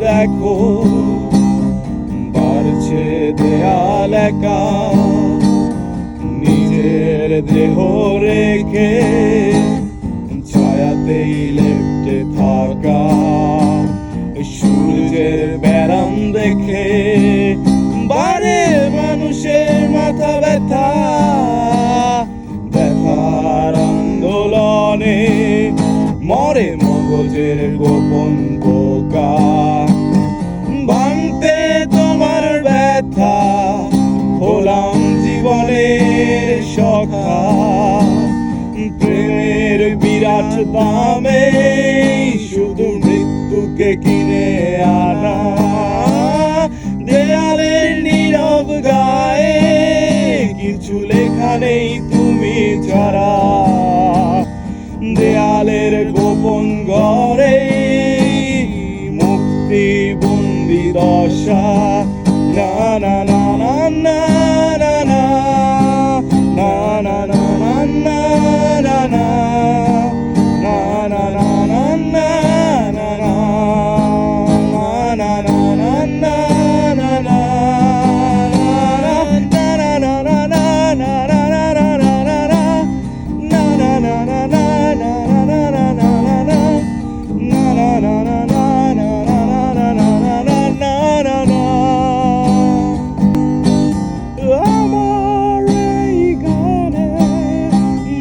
দেখো বাড়ছে দেয়াল একা, নিজের দেহ রেখে ছায়াতেই লেপ্টে থাকা, সূর্যের ব্যারাম দেখে বারে মানুষের মাথা ব্যথা, ব্যথার আন্দোলনে মরে মগজের গোপন পোকা। ভাঙতে তোমার ব্যথা হলাম জীবনের সখা, প্রেমের বিরাট দামে শুধু মৃত্যুকে কিনে আনা। দেয়ালের নীরব গায়ে কিছু লেখা নেই তুমি ছাড়া, দেয়ালের গোপন ঘরে মুক্তি বন্দি দশা। না না না না না না না না না না না না না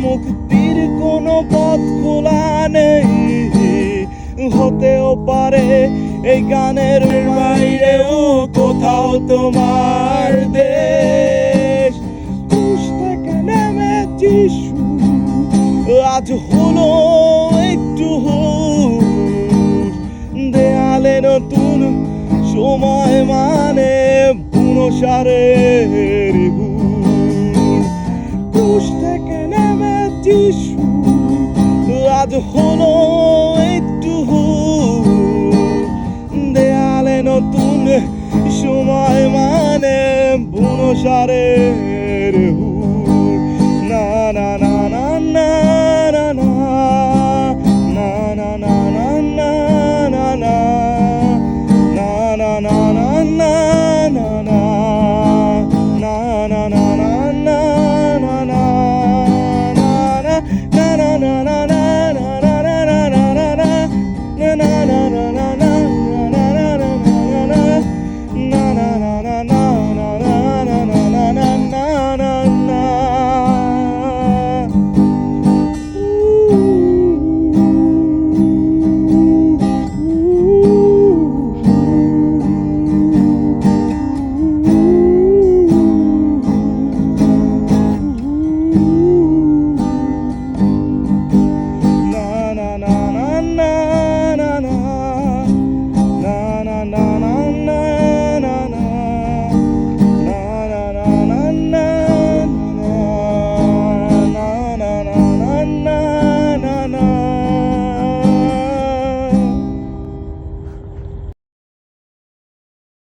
মুক্তির কোনো পথ খোলা নেই, হতেও পারে এই গানের বাইরেও কোথাও তোমার দেশ। কুশ থেকে নেমেছি আজ হলো একটু হুঁশ, দেয়ালে নতুন সময় মানে বুনো সারের কুশ থেকে নেমেছি আজ হলো একটু দেয়ালে নতুন সময় মানে বুনো সারের